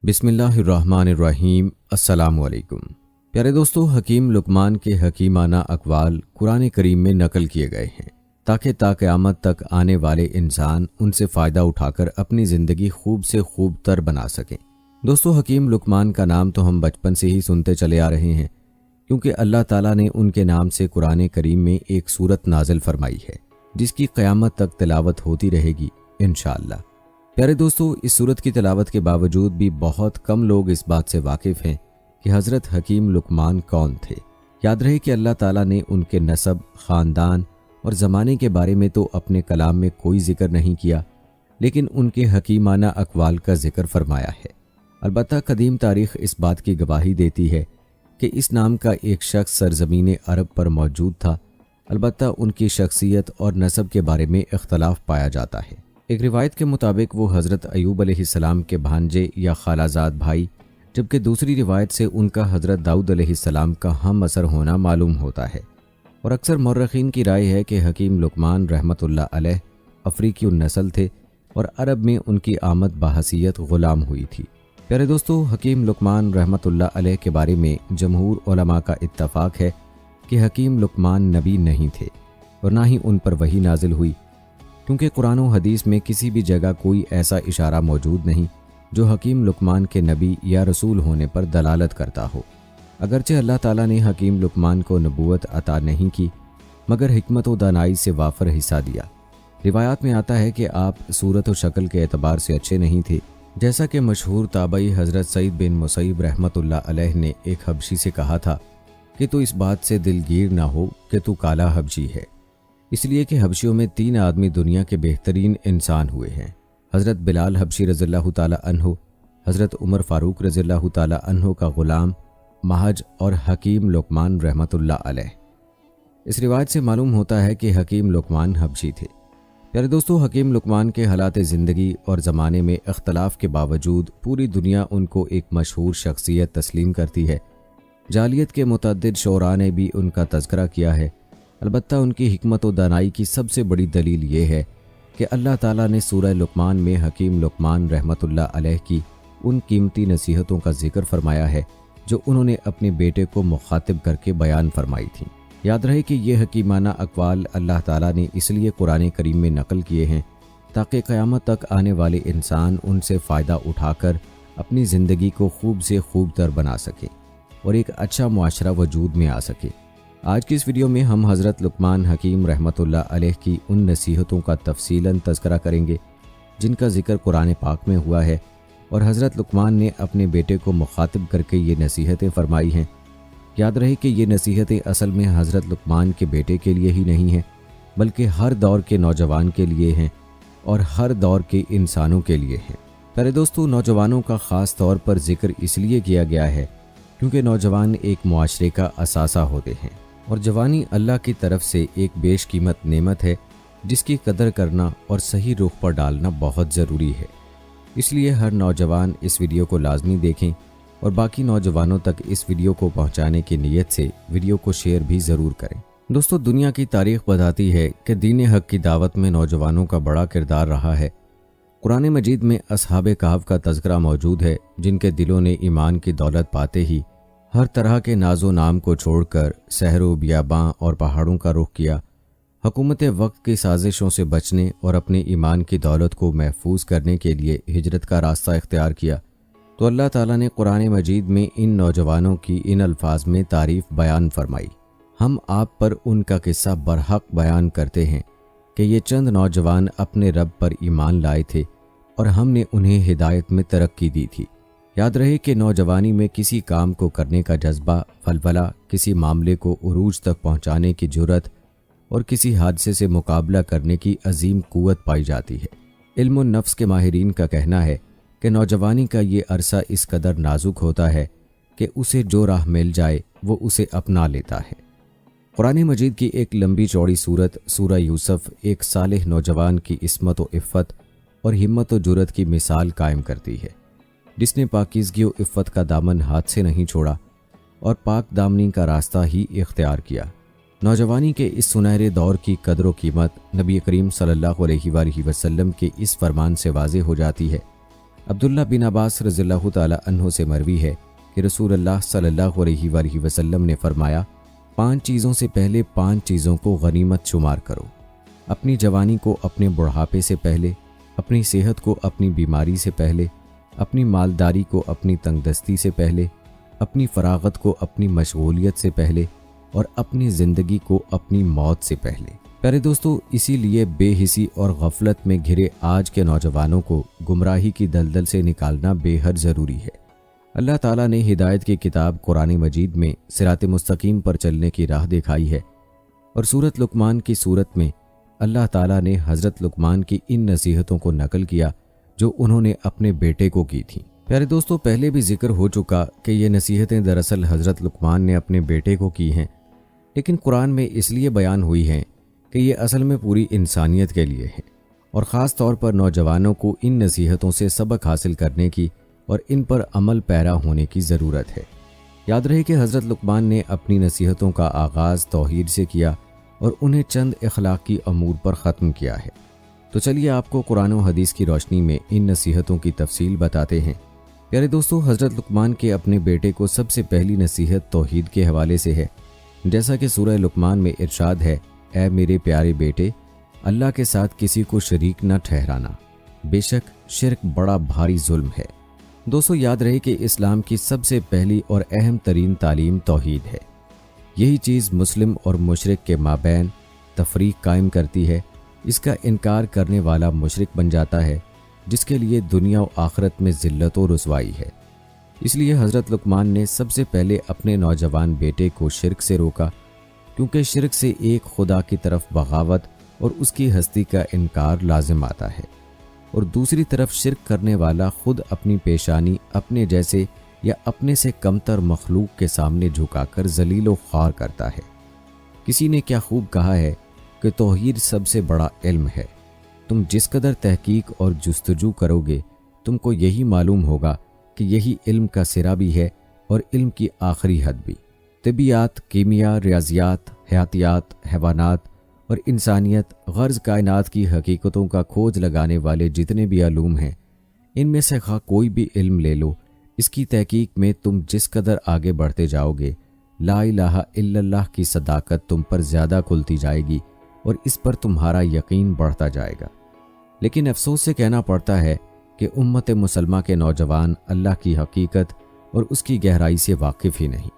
بسم اللہ الرحمن الرحیم۔ السلام علیکم پیارے دوستو، حکیم لقمان کے حکیمانہ اقوال قرآن کریم میں نقل کیے گئے ہیں تاکہ تا قیامت تک آنے والے انسان ان سے فائدہ اٹھا کر اپنی زندگی خوب سے خوب تر بنا سکیں۔ دوستو، حکیم لقمان کا نام تو ہم بچپن سے ہی سنتے چلے آ رہے ہیں، کیونکہ اللہ تعالیٰ نے ان کے نام سے قرآن کریم میں ایک سورت نازل فرمائی ہے جس کی قیامت تک تلاوت ہوتی رہے گی انشاءاللہ۔ پیارے دوستو، اس سورت کی تلاوت کے باوجود بھی بہت کم لوگ اس بات سے واقف ہیں کہ حضرت حکیم لقمان کون تھے۔ یاد رہے کہ اللہ تعالیٰ نے ان کے نسب، خاندان اور زمانے کے بارے میں تو اپنے کلام میں کوئی ذکر نہیں کیا، لیکن ان کے حکیمانہ اقوال کا ذکر فرمایا ہے۔ البتہ قدیم تاریخ اس بات کی گواہی دیتی ہے کہ اس نام کا ایک شخص سرزمین عرب پر موجود تھا، البتہ ان کی شخصیت اور نسب کے بارے میں اختلاف پایا جاتا ہے۔ ایک روایت کے مطابق وہ حضرت ایوب علیہ السلام کے بھانجے یا خالہ زاد بھائی، جبکہ دوسری روایت سے ان کا حضرت داؤد علیہ السلام کا ہم عصر ہونا معلوم ہوتا ہے، اور اکثر مورخین کی رائے ہے کہ حکیم لقمان رحمۃ اللہ علیہ افریقی النسل تھے اور عرب میں ان کی آمد بحیثیت غلام ہوئی تھی۔ پیارے دوستو، حکیم لقمان رحمۃ اللہ علیہ کے بارے میں جمہور علماء کا اتفاق ہے کہ حکیم لقمان نبی نہیں تھے اور نہ ہی ان پر وحی نازل ہوئی، کیونکہ قرآن و حدیث میں کسی بھی جگہ کوئی ایسا اشارہ موجود نہیں جو حکیم لقمان کے نبی یا رسول ہونے پر دلالت کرتا ہو۔ اگرچہ اللہ تعالیٰ نے حکیم لقمان کو نبوت عطا نہیں کی، مگر حکمت و دانائی سے وافر حصہ دیا۔ روایات میں آتا ہے کہ آپ صورت و شکل کے اعتبار سے اچھے نہیں تھے، جیسا کہ مشہور تابعی حضرت سعید بن مسیب رحمۃ اللہ علیہ نے ایک حبشی سے کہا تھا کہ تو اس بات سے دلگیر نہ ہو کہ تو کالا حبشی ہے، اس لیے کہ حبشیوں میں 3 آدمی دنیا کے بہترین انسان ہوئے ہیں، حضرت بلال حبشی رضی اللہ تعالی عنہ، حضرت عمر فاروق رضی اللہ تعالی عنہ کا غلام محج اور حکیم لقمان رحمۃ اللہ علیہ۔ اس روایت سے معلوم ہوتا ہے کہ حکیم لقمان حبشی تھے۔ پیارے دوستو، حکیم لقمان کے حالات زندگی اور زمانے میں اختلاف کے باوجود پوری دنیا ان کو ایک مشہور شخصیت تسلیم کرتی ہے۔ جاہلیت کے متعدد شعراء نے بھی ان کا تذکرہ کیا ہے، البتہ ان کی حکمت و دانائی کی سب سے بڑی دلیل یہ ہے کہ اللہ تعالیٰ نے سورہ لقمان میں حکیم لقمان رحمۃ اللہ علیہ کی ان قیمتی نصیحتوں کا ذکر فرمایا ہے جو انہوں نے اپنے بیٹے کو مخاطب کر کے بیان فرمائی تھیں۔ یاد رہے کہ یہ حکیمانہ اقوال اللہ تعالیٰ نے اس لیے قرآن کریم میں نقل کیے ہیں تاکہ قیامت تک آنے والے انسان ان سے فائدہ اٹھا کر اپنی زندگی کو خوب سے خوب تر بنا سکے اور ایک اچھا معاشرہ وجود میں آ سکے۔ آج کی اس ویڈیو میں ہم حضرت لقمان حکیم رحمۃ اللہ علیہ کی ان نصیحتوں کا تفصیلاً تذکرہ کریں گے جن کا ذکر قرآن پاک میں ہوا ہے اور حضرت لقمان نے اپنے بیٹے کو مخاطب کر کے یہ نصیحتیں فرمائی ہیں۔ یاد رہے کہ یہ نصیحتیں اصل میں حضرت لقمان کے بیٹے کے لیے ہی نہیں ہیں، بلکہ ہر دور کے نوجوان کے لیے ہیں اور ہر دور کے انسانوں کے لیے ہیں۔ پیارے دوستو، نوجوانوں کا خاص طور پر ذکر اس لیے کیا گیا ہے کیونکہ نوجوان ایک معاشرے کا اثاثہ ہوتے ہیں، اور جوانی اللہ کی طرف سے ایک بیش قیمت نعمت ہے جس کی قدر کرنا اور صحیح رخ پر ڈالنا بہت ضروری ہے۔ اس لیے ہر نوجوان اس ویڈیو کو لازمی دیکھیں اور باقی نوجوانوں تک اس ویڈیو کو پہنچانے کی نیت سے ویڈیو کو شیئر بھی ضرور کریں۔ دوستو، دنیا کی تاریخ بتاتی ہے کہ دین حق کی دعوت میں نوجوانوں کا بڑا کردار رہا ہے۔ قرآن مجید میں اصحاب کہف کا تذکرہ موجود ہے جن کے دلوں نے ایمان کی دولت پاتے ہی ہر طرح کے ناز و نام کو چھوڑ کر صحروں، بیاباں اور پہاڑوں کا رخ کیا، حکومت وقت کی سازشوں سے بچنے اور اپنے ایمان کی دولت کو محفوظ کرنے کے لیے ہجرت کا راستہ اختیار کیا۔ تو اللہ تعالیٰ نے قرآن مجید میں ان نوجوانوں کی ان الفاظ میں تعریف بیان فرمائی۔ ہم آپ پر ان کا قصہ برحق بیان کرتے ہیں کہ یہ چند نوجوان اپنے رب پر ایمان لائے تھے اور ہم نے انہیں ہدایت میں ترقی دی تھی۔ یاد رہے کہ نوجوانی میں کسی کام کو کرنے کا جذبہ، ولولہ، کسی معاملے کو عروج تک پہنچانے کی جرأت اور کسی حادثے سے مقابلہ کرنے کی عظیم قوت پائی جاتی ہے۔ علم النفس کے ماہرین کا کہنا ہے کہ نوجوانی کا یہ عرصہ اس قدر نازک ہوتا ہے کہ اسے جو راہ مل جائے وہ اسے اپنا لیتا ہے۔ قرآن مجید کی ایک لمبی چوڑی صورت سورہ یوسف ایک صالح نوجوان کی عصمت و عفت اور ہمت و جرأت کی مثال قائم کرتی ہے، جس نے پاکیزگی و عفت کا دامن ہاتھ سے نہیں چھوڑا اور پاک دامنی کا راستہ ہی اختیار کیا۔ نوجوانی کے اس سنہرے دور کی قدر و قیمت نبی کریم صلی اللہ علیہ وآلہ وسلم کے اس فرمان سے واضح ہو جاتی ہے عبداللہ بن عباس رضی اللہ تعالی عنہ سے مروی ہے کہ رسول اللہ صلی اللہ علیہ وآلہ وسلم نے فرمایا، 5 چیزوں سے پہلے 5 چیزوں کو غنیمت شمار کرو۔ اپنی جوانی کو اپنے بڑھاپے سے پہلے، اپنی صحت کو اپنی بیماری سے پہلے، اپنی مالداری کو اپنی تنگ دستی سے پہلے، اپنی فراغت کو اپنی مشغولیت سے پہلے، اور اپنی زندگی کو اپنی موت سے پہلے۔ پیارے دوستو، اسی لیے بے حسی اور غفلت میں گھرے آج کے نوجوانوں کو گمراہی کی دلدل سے نکالنا بے حد ضروری ہے۔ اللہ تعالیٰ نے ہدایت کی کتاب قرآن مجید میں صراط مستقیم پر چلنے کی راہ دکھائی ہے، اور سورۃ لقمان کی صورت میں اللہ تعالیٰ نے حضرت لقمان کی ان نصیحتوں کو نقل کیا جو انہوں نے اپنے بیٹے کو کی تھیں۔ پیارے دوستو، پہلے بھی ذکر ہو چکا کہ یہ نصیحتیں دراصل حضرت لقمان نے اپنے بیٹے کو کی ہیں، لیکن قرآن میں اس لیے بیان ہوئی ہیں کہ یہ اصل میں پوری انسانیت کے لیے ہے، اور خاص طور پر نوجوانوں کو ان نصیحتوں سے سبق حاصل کرنے کی اور ان پر عمل پیرا ہونے کی ضرورت ہے۔ یاد رہے کہ حضرت لقمان نے اپنی نصیحتوں کا آغاز توحید سے کیا اور انہیں چند اخلاقی امور پر ختم کیا ہے۔ تو چلیے آپ کو قرآن و حدیث کی روشنی میں ان نصیحتوں کی تفصیل بتاتے ہیں۔ پیارے دوستو، حضرت لقمان کے اپنے بیٹے کو سب سے پہلی نصیحت توحید کے حوالے سے ہے، جیسا کہ سورہ لقمان میں ارشاد ہے، اے میرے پیارے بیٹے، اللہ کے ساتھ کسی کو شریک نہ ٹھہرانا، بے شک شرک بڑا بھاری ظلم ہے۔ دوستو، یاد رہے کہ اسلام کی سب سے پہلی اور اہم ترین تعلیم توحید ہے۔ یہی چیز مسلم اور مشرک کے مابین تفریق قائم کرتی ہے۔ اس کا انکار کرنے والا مشرک بن جاتا ہے، جس کے لیے دنیا و آخرت میں ذلت و رسوائی ہے۔ اس لیے حضرت لقمان نے سب سے پہلے اپنے نوجوان بیٹے کو شرک سے روکا، کیونکہ شرک سے ایک خدا کی طرف بغاوت اور اس کی ہستی کا انکار لازم آتا ہے، اور دوسری طرف شرک کرنے والا خود اپنی پیشانی اپنے جیسے یا اپنے سے کمتر مخلوق کے سامنے جھکا کر ذلیل و خوار کرتا ہے۔ کسی نے کیا خوب کہا ہے کہ توحید سب سے بڑا علم ہے۔ تم جس قدر تحقیق اور جستجو کرو گے، تم کو یہی معلوم ہوگا کہ یہی علم کا سرا بھی ہے اور علم کی آخری حد بھی۔ طبیعیات، کیمیا، ریاضیات، حیاتیات، حیوانات اور انسانیت غرض کائنات کی حقیقتوں کا کھوج لگانے والے جتنے بھی علوم ہیں، ان میں سے خواہ کوئی بھی علم لے لو، اس کی تحقیق میں تم جس قدر آگے بڑھتے جاؤ گے، لا الہ الا اللہ کی صداقت تم پر زیادہ کھلتی جائے گی اور اس پر تمہارا یقین بڑھتا جائے گا۔ لیکن افسوس سے کہنا پڑتا ہے کہ امت مسلمہ کے نوجوان اللہ کی حقیقت اور اس کی گہرائی سے واقف ہی نہیں۔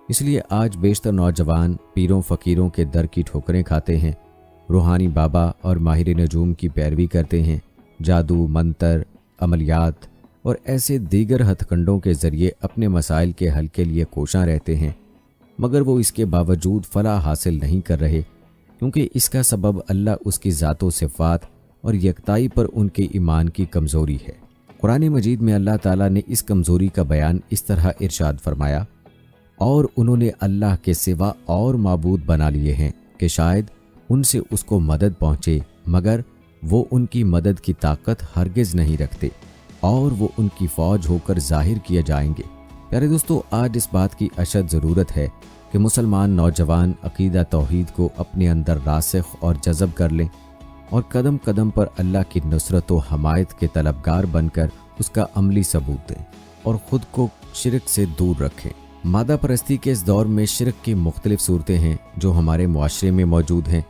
اس لیے آج بیشتر نوجوان پیروں فقیروں کے در کی ٹھوکریں کھاتے ہیں، روحانی بابا اور ماہر نجوم کی پیروی کرتے ہیں، جادو، منتر، عملیات اور ایسے دیگر ہتھ کنڈوں کے ذریعے اپنے مسائل کے حل کے لیے کوشاں رہتے ہیں، مگر وہ اس کے باوجود فلاح حاصل نہیں کر رہے، کیونکہ اس کا سبب اللہ، اس کی ذات و صفات اور یکتائی پر ان کے ایمان کی کمزوری ہے۔ قرآن مجید میں اللہ تعالیٰ نے اس کمزوری کا بیان اس طرح ارشاد فرمایا، اور انہوں نے اللہ کے سوا اور معبود بنا لیے ہیں کہ شاید ان سے اس کو مدد پہنچے، مگر وہ ان کی مدد کی طاقت ہرگز نہیں رکھتے، اور وہ ان کی فوج ہو کر ظاہر کیے جائیں گے۔ پیارے دوستو، آج اس بات کی اشد ضرورت ہے کہ مسلمان نوجوان عقیدہ توحید کو اپنے اندر راسخ اور جذب کر لیں، اور قدم قدم پر اللہ کی نصرت و حمایت کے طلبگار بن کر اس کا عملی ثبوت دیں، اور خود کو شرک سے دور رکھیں۔ مادہ پرستی کے اس دور میں شرک کی مختلف صورتیں ہیں جو ہمارے معاشرے میں موجود ہیں،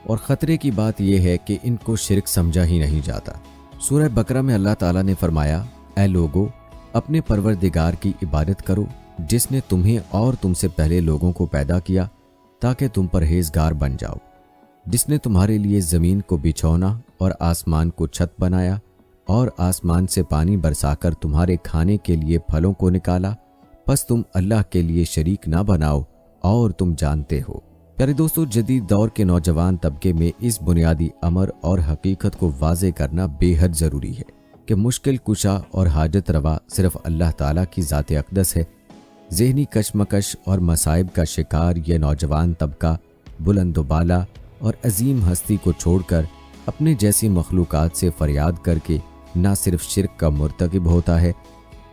اور خطرے کی بات یہ ہے کہ ان کو شرک سمجھا ہی نہیں جاتا۔ سورہ بقرہ میں اللہ تعالیٰ نے فرمایا، اے لوگو، اپنے پروردگار کی عبادت کرو جس نے تمہیں اور تم سے پہلے لوگوں کو پیدا کیا تاکہ تم پرہیزگار بن جاؤ، جس نے تمہارے لیے زمین کو بچھونا اور آسمان کو چھت بنایا، اور آسمان سے پانی برسا کر تمہارے کھانے کے لیے پھلوں کو نکالا، پس تم اللہ کے لیے شریک نہ بناؤ اور تم جانتے ہو۔ پیارے دوستو، جدید دور کے نوجوان طبقے میں اس بنیادی امر اور حقیقت کو واضح کرنا بے حد ضروری ہے کہ مشکل کشا اور حاجت روا صرف اللہ تعالیٰ کی ذات اقدس ہے۔ ذہنی کشمکش اور مصائب کا شکار یہ نوجوان طبقہ بلند و بالا اور عظیم ہستی کو چھوڑ کر اپنے جیسی مخلوقات سے فریاد کر کے نہ صرف شرک کا مرتکب ہوتا ہے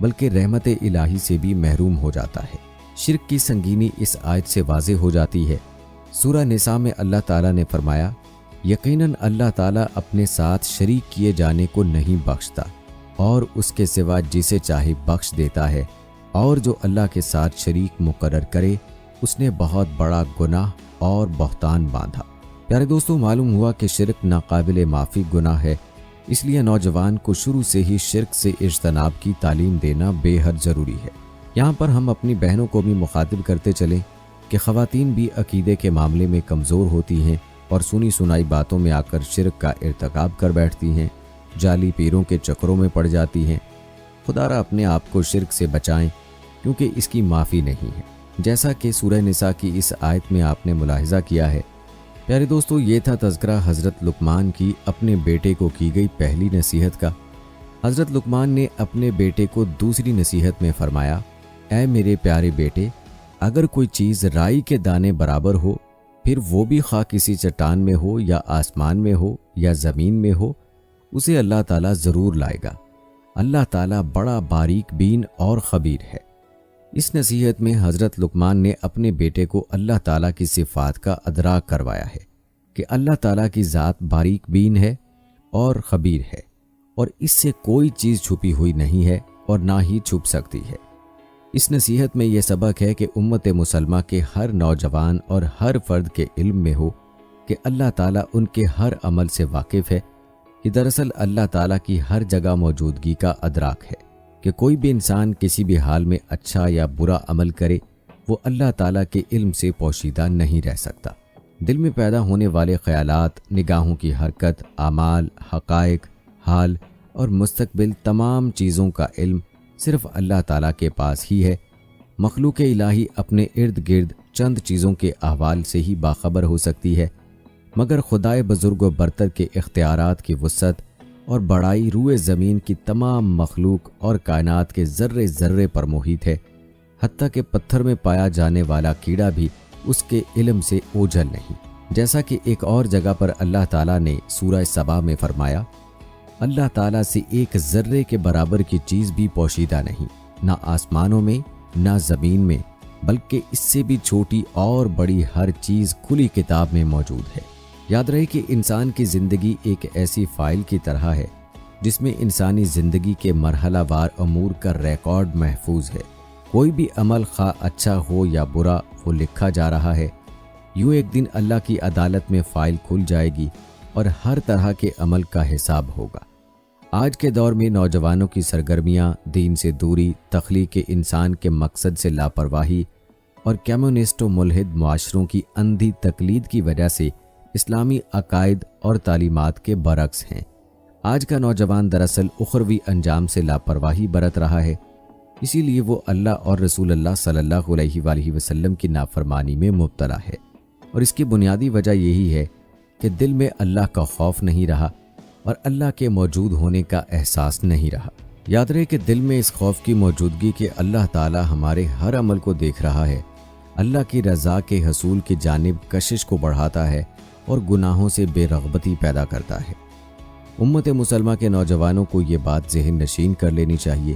بلکہ رحمت الہی سے بھی محروم ہو جاتا ہے۔ شرک کی سنگینی اس آیت سے واضح ہو جاتی ہے۔ سورہ نساء میں اللہ تعالیٰ نے فرمایا، یقیناً اللہ تعالیٰ اپنے ساتھ شریک کیے جانے کو نہیں بخشتا اور اس کے سوا جسے چاہے بخش دیتا ہے، اور جو اللہ کے ساتھ شریک مقرر کرے اس نے بہت بڑا گناہ اور بہتان باندھا۔ پیارے دوستو، معلوم ہوا کہ شرک ناقابل معافی گناہ ہے، اس لیے نوجوان کو شروع سے ہی شرک سے اجتناب کی تعلیم دینا بے حد ضروری ہے۔ یہاں پر ہم اپنی بہنوں کو بھی مخاطب کرتے چلیں کہ خواتین بھی عقیدے کے معاملے میں کمزور ہوتی ہیں اور سنی سنائی باتوں میں آ کر شرک کا ارتکاب کر بیٹھتی ہیں، جعلی پیروں کے چکروں میں پڑ جاتی ہیں۔ خدا را اپنے آپ کو شرک سے بچائیں، کیونکہ اس کی معافی نہیں ہے، جیسا کہ سورہ نساء کی اس آیت میں آپ نے ملاحظہ کیا ہے۔ پیارے دوستو، یہ تھا تذکرہ حضرت لقمان کی اپنے بیٹے کو کی گئی پہلی نصیحت کا۔ حضرت لقمان نے اپنے بیٹے کو دوسری نصیحت میں فرمایا، اے میرے پیارے بیٹے، اگر کوئی چیز رائی کے دانے برابر ہو، پھر وہ بھی خواہ کسی چٹان میں ہو یا آسمان میں ہو یا زمین میں ہو، اسے اللہ تعالیٰ ضرور لائے گا۔ اللہ تعالیٰ بڑا باریک بین اور خبیر ہے۔ اس نصیحت میں حضرت لقمان نے اپنے بیٹے کو اللہ تعالیٰ کی صفات کا ادراک کروایا ہے کہ اللہ تعالیٰ کی ذات باریک بین ہے اور خبیر ہے، اور اس سے کوئی چیز چھپی ہوئی نہیں ہے اور نہ ہی چھپ سکتی ہے۔ اس نصیحت میں یہ سبق ہے کہ امت مسلمہ کے ہر نوجوان اور ہر فرد کے علم میں ہو کہ اللہ تعالیٰ ان کے ہر عمل سے واقف ہے، کہ دراصل اللہ تعالیٰ کی ہر جگہ موجودگی کا ادراک ہے، کہ کوئی بھی انسان کسی بھی حال میں اچھا یا برا عمل کرے وہ اللہ تعالیٰ کے علم سے پوشیدہ نہیں رہ سکتا۔ دل میں پیدا ہونے والے خیالات، نگاہوں کی حرکت، اعمال، حقائق، حال اور مستقبل، تمام چیزوں کا علم صرف اللہ تعالیٰ کے پاس ہی ہے۔ مخلوق الہی اپنے ارد گرد چند چیزوں کے احوال سے ہی باخبر ہو سکتی ہے، مگر خدائے بزرگ و برتر کے اختیارات کی وسعت اور بڑائی روئے زمین کی تمام مخلوق اور کائنات کے ذرے ذرے پر محیط ہے، حتیٰ کہ پتھر میں پایا جانے والا کیڑا بھی اس کے علم سے اوجھل نہیں۔ جیسا کہ ایک اور جگہ پر اللہ تعالیٰ نے سورہ سبا میں فرمایا، اللہ تعالیٰ سے ایک ذرے کے برابر کی چیز بھی پوشیدہ نہیں، نہ آسمانوں میں نہ زمین میں، بلکہ اس سے بھی چھوٹی اور بڑی ہر چیز کھلی کتاب میں موجود ہے۔ یاد رہے کہ انسان کی زندگی ایک ایسی فائل کی طرح ہے جس میں انسانی زندگی کے مرحلہ وار امور کا ریکارڈ محفوظ ہے۔ کوئی بھی عمل خواہ اچھا ہو یا برا، وہ لکھا جا رہا ہے۔ یوں ایک دن اللہ کی عدالت میں فائل کھل جائے گی اور ہر طرح کے عمل کا حساب ہوگا۔ آج کے دور میں نوجوانوں کی سرگرمیاں، دین سے دوری، تخلیق انسان کے مقصد سے لاپرواہی اور کمیونسٹ و ملحد معاشروں کی اندھی تقلید کی وجہ سے اسلامی عقائد اور تعلیمات کے برعکس ہیں۔ آج کا نوجوان دراصل اخروی انجام سے لاپرواہی برت رہا ہے، اسی لیے وہ اللہ اور رسول اللہ صلی اللہ علیہ وآلہ وسلم کی نافرمانی میں مبتلا ہے، اور اس کی بنیادی وجہ یہی ہے کہ دل میں اللہ کا خوف نہیں رہا اور اللہ کے موجود ہونے کا احساس نہیں رہا۔ یاد رہے کہ دل میں اس خوف کی موجودگی کہ اللہ تعالی ہمارے ہر عمل کو دیکھ رہا ہے، اللہ کی رضا کے حصول کی جانب کشش کو بڑھاتا ہے اور گناہوں سے بے رغبتی پیدا کرتا ہے۔ امت مسلمہ کے نوجوانوں کو یہ بات ذہن نشین کر لینی چاہیے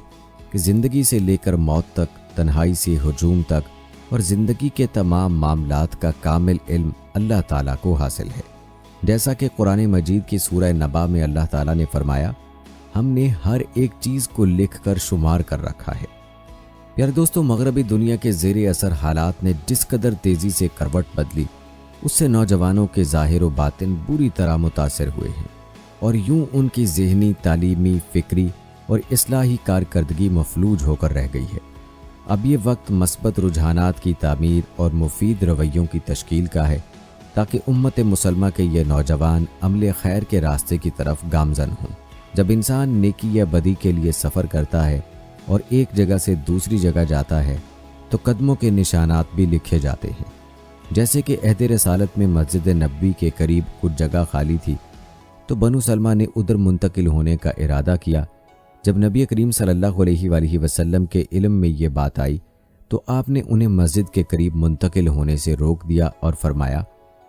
کہ زندگی سے لے کر موت تک، تنہائی سے ہجوم تک اور زندگی کے تمام معاملات کا کامل علم اللہ تعالیٰ کو حاصل ہے۔ جیسا کہ قرآن مجید کی سورہ نبا میں اللہ تعالیٰ نے فرمایا، ہم نے ہر ایک چیز کو لکھ کر شمار کر رکھا ہے۔ پیارے دوستو، مغربی دنیا کے زیر اثر حالات نے جس قدر تیزی سے کروٹ بدلی، اس سے نوجوانوں کے ظاہر و باطن بری طرح متاثر ہوئے ہیں، اور یوں ان کی ذہنی، تعلیمی، فکری اور اصلاحی کارکردگی مفلوج ہو کر رہ گئی ہے۔ اب یہ وقت مثبت رجحانات کی تعمیر اور مفید رویوں کی تشکیل کا ہے، تاکہ امت مسلمہ کے یہ نوجوان عمل خیر کے راستے کی طرف گامزن ہوں۔ جب انسان نیکی یا بدی کے لیے سفر کرتا ہے اور ایک جگہ سے دوسری جگہ جاتا ہے تو قدموں کے نشانات بھی لکھے جاتے ہیں۔ جیسے کہ عہد رسالت میں مسجد نبوی کے قریب کچھ جگہ خالی تھی تو بنو سلمہ نے ادھر منتقل ہونے کا ارادہ کیا۔ جب نبی کریم صلی اللہ علیہ وآلہ وسلم کے علم میں یہ بات آئی تو آپ نے انہیں مسجد کے قریب منتقل ہونے سے روک دیا اور فرمایا،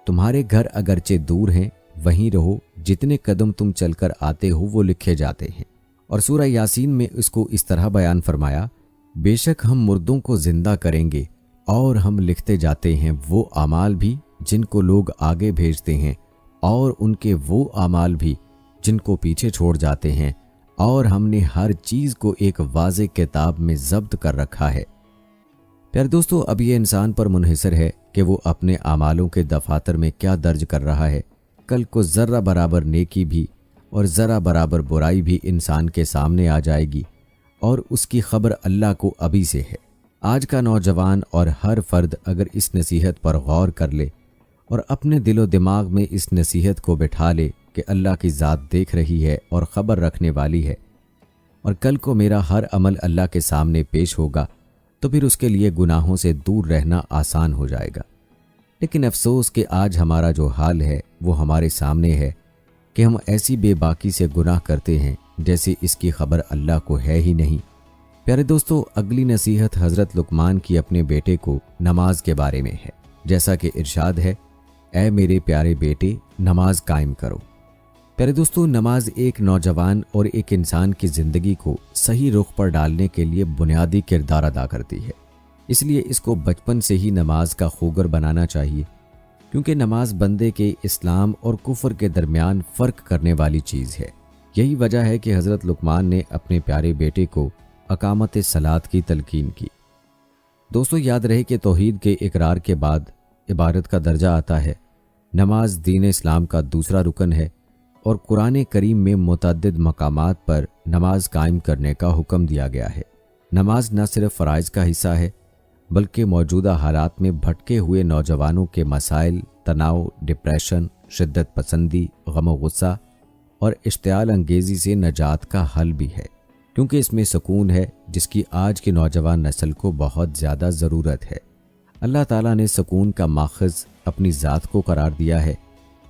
تمہارے گھر اگرچہ دور ہیں، وہیں رہو، جتنے قدم تم چل کر آتے ہو وہ لکھے جاتے ہیں۔ اور سورہ یاسین میں اس کو اس طرح بیان فرمایا، بے شک ہم مردوں کو زندہ کریں گے اور ہم لکھتے جاتے ہیں وہ اعمال بھی جن کو لوگ آگے بھیجتے ہیں اور ان کے وہ اعمال بھی جن کو پیچھے چھوڑ جاتے ہیں، اور ہم نے ہر چیز کو ایک واضح کتاب میں ضبط کر رکھا ہے۔ پیارے دوستو، اب یہ انسان پر منحصر ہے کہ وہ اپنے اعمالوں کے دفاتر میں کیا درج کر رہا ہے۔ کل کو ذرہ برابر نیکی بھی اور ذرہ برابر برائی بھی انسان کے سامنے آ جائے گی، اور اس کی خبر اللہ کو ابھی سے ہے۔ آج کا نوجوان اور ہر فرد اگر اس نصیحت پر غور کر لے اور اپنے دل و دماغ میں اس نصیحت کو بٹھا لے کہ اللہ کی ذات دیکھ رہی ہے اور خبر رکھنے والی ہے، اور کل کو میرا ہر عمل اللہ کے سامنے پیش ہوگا، تو پھر اس کے لیے گناہوں سے دور رہنا آسان ہو جائے گا۔ لیکن افسوس کہ آج ہمارا جو حال ہے وہ ہمارے سامنے ہے کہ ہم ایسی بے باکی سے گناہ کرتے ہیں جیسے اس کی خبر اللہ کو ہے ہی نہیں۔ پیارے دوستو، اگلی نصیحت حضرت لقمان کی اپنے بیٹے کو نماز کے بارے میں ہے۔ جیسا کہ ارشاد ہے، اے میرے پیارے بیٹے، نماز قائم کرو۔ پیارے دوستو، نماز ایک نوجوان اور ایک انسان کی زندگی کو صحیح رخ پر ڈالنے کے لیے بنیادی کردار ادا کرتی ہے۔ اس لیے اس کو بچپن سے ہی نماز کا خوگر بنانا چاہیے، کیونکہ نماز بندے کے اسلام اور کفر کے درمیان فرق کرنے والی چیز ہے۔ یہی وجہ ہے کہ حضرت لقمان نے اپنے پیارے بیٹے کو اقامت صلاۃ کی تلقین کی۔ دوستو، یاد رہے کہ توحید کے اقرار کے بعد عبادت کا درجہ آتا ہے۔ نماز دین اسلام کا دوسرا رکن ہے، اور قرآن کریم میں متعدد مقامات پر نماز قائم کرنے کا حکم دیا گیا ہے۔ نماز نہ صرف فرائض کا حصہ ہے، بلکہ موجودہ حالات میں بھٹکے ہوئے نوجوانوں کے مسائل، تناؤ، ڈپریشن، شدت پسندی، غم و غصہ اور اشتعال انگیزی سے نجات کا حل بھی ہے، کیونکہ اس میں سکون ہے جس کی آج کی نوجوان نسل کو بہت زیادہ ضرورت ہے۔ اللہ تعالیٰ نے سکون کا ماخذ اپنی ذات کو قرار دیا ہے،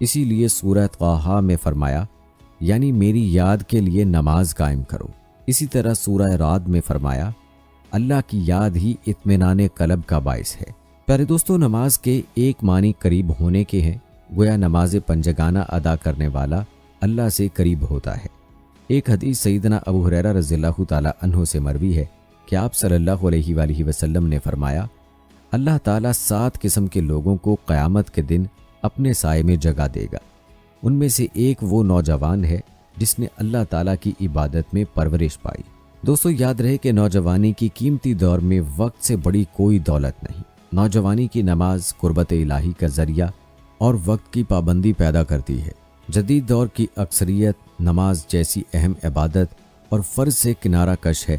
اسی لیے سورہ طٰہٰ میں فرمایا، یعنی میری یاد کے لیے نماز قائم کرو۔ اسی طرح سورہ رعد میں فرمایا، اللہ کی یاد ہی اطمینان قلب کا باعث ہے۔ پیارے دوستو، نماز کے ایک معنی قریب ہونے کے ہیں، گویا نماز پنجگانہ ادا کرنے والا اللہ سے قریب ہوتا ہے۔ ایک حدیث سیدنا ابو ہریرہ رضی اللہ تعالیٰ عنہ سے مروی ہے کہ آپ صلی اللہ علیہ وآلہ وسلم نے فرمایا، اللہ تعالیٰ 7 قسم کے لوگوں کو قیامت کے دن اپنے سائے میں جگہ دے گا۔ ان میں سے ایک وہ نوجوان ہے جس نے اللہ تعالیٰ کی عبادت میں پرورش پائی۔ دوستو، یاد رہے کہ نوجوانی کی قیمتی دور میں وقت سے بڑی کوئی دولت نہیں۔ نوجوانی کی نماز قربت الہی کا ذریعہ اور وقت کی پابندی پیدا کرتی ہے۔ جدید دور کی اکثریت نماز جیسی اہم عبادت اور فرض سے کنارہ کش ہے،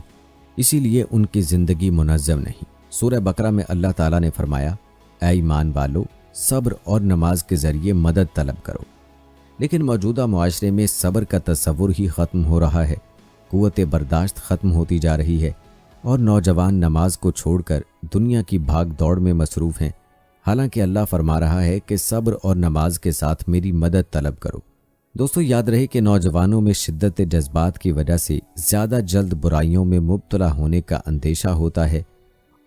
اسی لیے ان کی زندگی منظم نہیں۔ سورہ بقرہ میں اللہ تعالیٰ نے فرمایا، اے ایمان والو، صبر اور نماز کے ذریعے مدد طلب کرو۔ لیکن موجودہ معاشرے میں صبر کا تصور ہی ختم ہو رہا ہے، قوت برداشت ختم ہوتی جا رہی ہے، اور نوجوان نماز کو چھوڑ کر دنیا کی بھاگ دوڑ میں مصروف ہیں، حالانکہ اللہ فرما رہا ہے کہ صبر اور نماز کے ساتھ میری مدد طلب کرو۔ دوستو، یاد رہے کہ نوجوانوں میں شدت جذبات کی وجہ سے زیادہ جلد برائیوں میں مبتلا ہونے کا اندیشہ ہوتا ہے،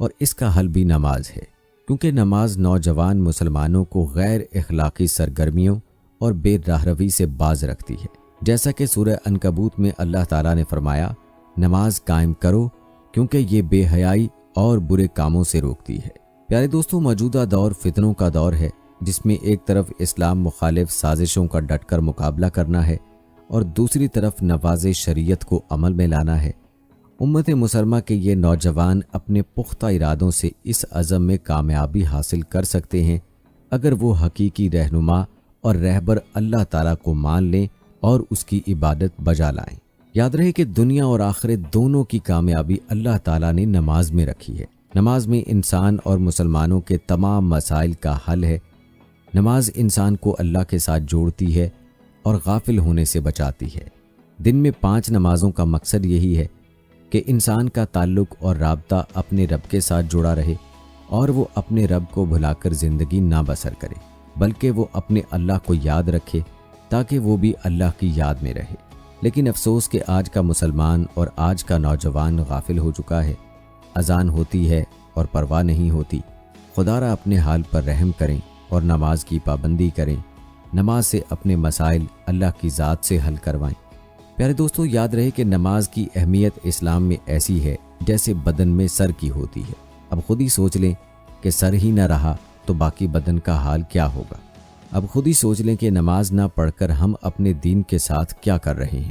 اور اس کا حل بھی نماز ہے، کیونکہ نماز نوجوان مسلمانوں کو غیر اخلاقی سرگرمیوں اور بے راہروی سے باز رکھتی ہے۔ جیسا کہ سورہ عنکبوت میں اللہ تعالیٰ نے فرمایا، نماز قائم کرو کیونکہ یہ بے حیائی اور برے کاموں سے روکتی ہے۔ پیارے دوستو، موجودہ دور فتنوں کا دور ہے، جس میں ایک طرف اسلام مخالف سازشوں کا ڈٹ کر مقابلہ کرنا ہے، اور دوسری طرف نفاذ شریعت کو عمل میں لانا ہے۔ امت مسلمہ کے یہ نوجوان اپنے پختہ ارادوں سے اس عزم میں کامیابی حاصل کر سکتے ہیں اگر وہ حقیقی رہنما اور رہبر اللہ تعالیٰ کو مان لیں اور اس کی عبادت بجا لائیں۔ یاد رہے کہ دنیا اور آخرت دونوں کی کامیابی اللہ تعالیٰ نے نماز میں رکھی ہے۔ نماز میں انسان اور مسلمانوں کے تمام مسائل کا حل ہے۔ نماز انسان کو اللہ کے ساتھ جوڑتی ہے اور غافل ہونے سے بچاتی ہے۔ دن میں 5 نمازوں کا مقصد یہی ہے کہ انسان کا تعلق اور رابطہ اپنے رب کے ساتھ جڑا رہے، اور وہ اپنے رب کو بھلا کر زندگی نہ بسر کرے، بلکہ وہ اپنے اللہ کو یاد رکھے تاکہ وہ بھی اللہ کی یاد میں رہے۔ لیکن افسوس کہ آج کا مسلمان اور آج کا نوجوان غافل ہو چکا ہے۔ اذان ہوتی ہے اور پرواہ نہیں ہوتی۔ خدارا اپنے حال پر رحم کریں اور نماز کی پابندی کریں۔ نماز سے اپنے مسائل اللہ کی ذات سے حل کروائیں۔ پیارے دوستو، یاد رہے کہ نماز کی اہمیت اسلام میں ایسی ہے جیسے بدن میں سر کی ہوتی ہے۔ اب خود ہی سوچ لیں کہ سر ہی نہ رہا تو باقی بدن کا حال کیا ہوگا۔ اب خود ہی سوچ لیں کہ نماز نہ پڑھ کر ہم اپنے دین کے ساتھ کیا کر رہے ہیں۔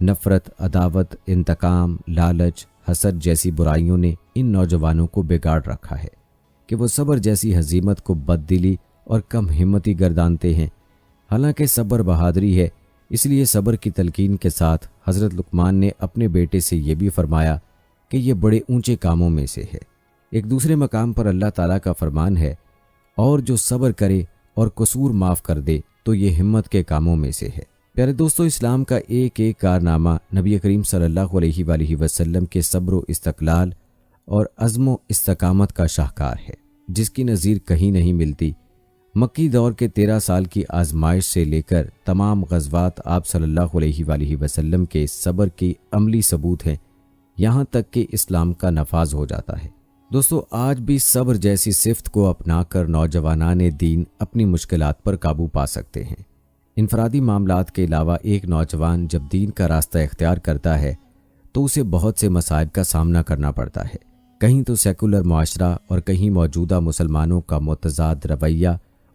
نفرت، عداوت، انتقام، لالچ، حسد جیسی برائیوں نے ان نوجوانوں کو بگاڑ رکھا ہے کہ وہ صبر جیسی ہزیمت کو بددلی اور کم ہمتی گردانتے ہیں۔ حالانکہ صبر بہادری ہے، اس لیے صبر کی تلقین کے ساتھ حضرت لقمان نے اپنے بیٹے سے یہ بھی فرمایا کہ یہ بڑے اونچے کاموں میں سے ہے۔ ایک دوسرے مقام پر اللہ تعالیٰ کا فرمان ہے، اور جو صبر کرے اور قصور معاف کر دے تو یہ ہمت کے کاموں میں سے ہے۔ پیارے دوستو، اسلام کا ایک ایک کارنامہ نبی کریم صلی اللہ علیہ وآلہ وسلم کے صبر و استقلال اور عزم و استقامت کا شاہکار ہے، جس کی نظیر کہیں نہیں ملتی۔ مکی دور کے 13 سال کی آزمائش سے لے کر تمام غزوات آپ صلی اللہ علیہ وآلہ وسلم کے صبر کی عملی ثبوت ہیں، یہاں تک کہ اسلام کا نفاذ ہو جاتا ہے۔ دوستو، آج بھی صبر جیسی صفت کو اپنا کر نوجوانان دین اپنی مشکلات پر قابو پا سکتے ہیں۔ انفرادی معاملات کے علاوہ ایک نوجوان جب دین کا راستہ اختیار کرتا ہے تو اسے بہت سے مصائب کا سامنا کرنا پڑتا ہے۔ کہیں تو سیکولر معاشرہ اور کہیں موجودہ مسلمانوں کا متضاد رویہ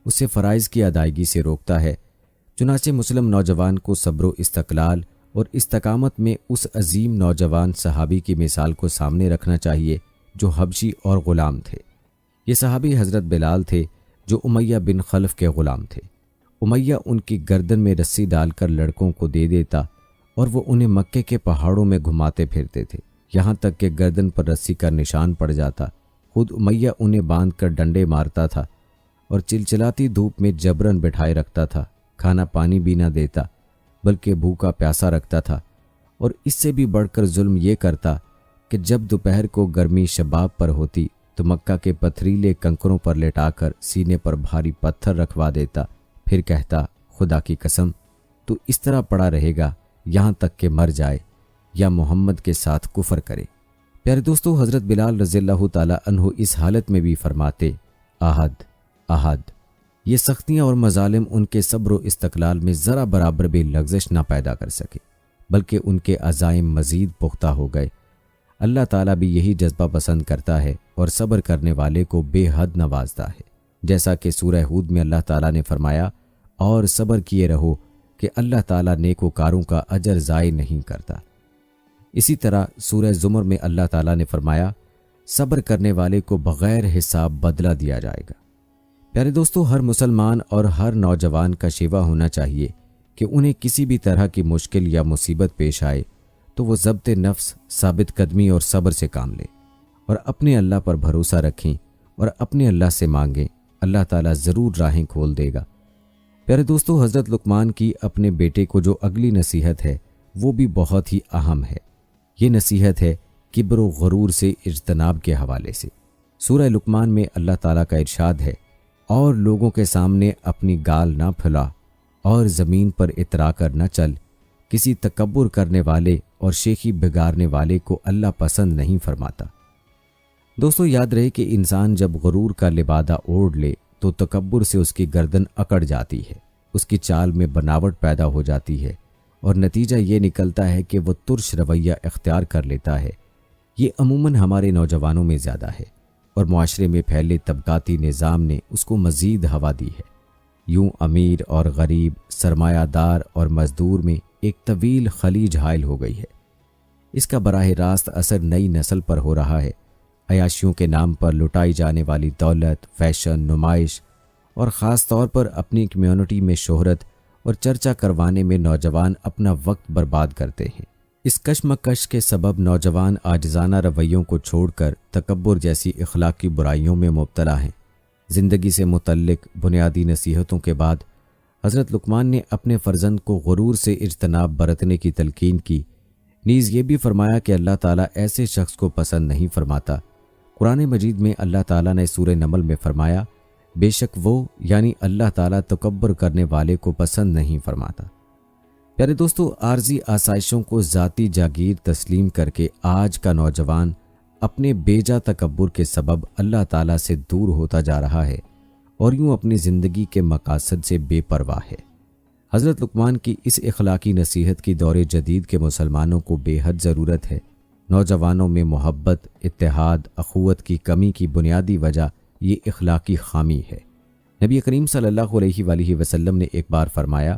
اسے فرائض کی ادائیگی سے روکتا ہے۔ چنانچہ مسلم نوجوان کو صبر و استقلال اور استقامت میں اس عظیم نوجوان صحابی کی مثال کو سامنے رکھنا چاہیے جو حبشی اور غلام تھے۔ یہ صحابی حضرت بلال تھے جو امیہ بن خلف کے غلام تھے۔ امیہ ان کی گردن میں رسی ڈال کر لڑکوں کو دے دیتا اور وہ انہیں مکے کے پہاڑوں میں گھماتے پھرتے تھے، یہاں تک کہ گردن پر رسی کا نشان پڑ جاتا۔ خود امیہ انہیں باندھ کر ڈنڈے مارتا تھا اور چلچلاتی دھوپ میں جبرن بٹھائے رکھتا تھا، کھانا پانی بھی نہ دیتا بلکہ بھوکا پیاسا رکھتا تھا، اور اس سے بھی بڑھ کر ظلم یہ کرتا کہ جب دوپہر کو گرمی شباب پر ہوتی تو مکہ کے پتھریلے کنکروں پر لٹا کر سینے پر بھاری پتھر رکھوا دیتا، پھر کہتا، خدا کی قسم تو اس طرح پڑا رہے گا یہاں تک کہ مر جائے یا محمد کے ساتھ کفر کرے۔ پیارے دوستو، حضرت بلال رضی اللہ تعالی عنہ اس حالت میں بھی فرماتے، احد احد۔ یہ سختیاں اور مظالم ان کے صبر و استقلال میں ذرا برابر بھی لغزش نہ پیدا کر سکے، بلکہ ان کے عزائم مزید پختہ ہو گئے۔ اللہ تعالیٰ بھی یہی جذبہ پسند کرتا ہے اور صبر کرنے والے کو بے حد نوازتا ہے، جیسا کہ سورہ ہود میں اللہ تعالیٰ نے فرمایا، اور صبر کیے رہو کہ اللہ تعالیٰ نیکوکاروں کا اجر ضائع نہیں کرتا۔ اسی طرح سورہ زمر میں اللہ تعالیٰ نے فرمایا، صبر کرنے والے کو بغیر حساب بدلہ دیا جائے گا۔ پیارے دوستو، ہر مسلمان اور ہر نوجوان کا شیوا ہونا چاہیے کہ انہیں کسی بھی طرح کی مشکل یا مصیبت پیش آئے تو وہ ضبط نفس، ثابت قدمی اور صبر سے کام لیں اور اپنے اللہ پر بھروسہ رکھیں اور اپنے اللہ سے مانگیں، اللہ تعالیٰ ضرور راہیں کھول دے گا۔ پیارے دوستو، حضرت لقمان کی اپنے بیٹے کو جو اگلی نصیحت ہے وہ بھی بہت ہی اہم ہے۔ یہ نصیحت ہے کبر و غرور سے اجتناب کے حوالے سے۔ سورہ لقمان میں اللہ تعالیٰ کا ارشاد ہے، اور لوگوں کے سامنے اپنی گال نہ پھلا اور زمین پر اترا کر نہ چل، کسی تکبر کرنے والے اور شیخی بگاڑنے والے کو اللہ پسند نہیں فرماتا۔ دوستو، یاد رہے کہ انسان جب غرور کا لبادہ اوڑھ لے تو تکبر سے اس کی گردن اکڑ جاتی ہے، اس کی چال میں بناوٹ پیدا ہو جاتی ہے اور نتیجہ یہ نکلتا ہے کہ وہ ترش رویہ اختیار کر لیتا ہے۔ یہ عموماً ہمارے نوجوانوں میں زیادہ ہے اور معاشرے میں پھیلے طبقاتی نظام نے اس کو مزید ہوا دی ہے۔ یوں امیر اور غریب، سرمایہ دار اور مزدور میں ایک طویل خلیج حائل ہو گئی ہے۔ اس کا براہ راست اثر نئی نسل پر ہو رہا ہے۔ عیاشیوں کے نام پر لٹائی جانے والی دولت، فیشن، نمائش اور خاص طور پر اپنی کمیونٹی میں شہرت اور چرچا کروانے میں نوجوان اپنا وقت برباد کرتے ہیں۔ اس کشمکش کے سبب نوجوان عاجزانہ رویوں کو چھوڑ کر تکبر جیسی اخلاقی برائیوں میں مبتلا ہیں۔ زندگی سے متعلق بنیادی نصیحتوں کے بعد حضرت لقمان نے اپنے فرزند کو غرور سے اجتناب برتنے کی تلقین کی، نیز یہ بھی فرمایا کہ اللہ تعالیٰ ایسے شخص کو پسند نہیں فرماتا۔ قرآن مجید میں اللہ تعالیٰ نے سورہ نمل میں فرمایا، بے شک وہ یعنی اللہ تعالیٰ تکبر کرنے والے کو پسند نہیں فرماتا۔ پیارے دوستو، عارضی آسائشوں کو ذاتی جاگیر تسلیم کر کے آج کا نوجوان اپنے بیجا تکبر کے سبب اللہ تعالیٰ سے دور ہوتا جا رہا ہے اور یوں اپنی زندگی کے مقاصد سے بے پرواہ ہے۔ حضرت لقمان کی اس اخلاقی نصیحت کی دور جدید کے مسلمانوں کو بے حد ضرورت ہے۔ نوجوانوں میں محبت، اتحاد، اخوت کی کمی کی بنیادی وجہ یہ اخلاقی خامی ہے۔ نبی کریم صلی اللہ علیہ وآلہ وسلم نے ایک بار فرمایا،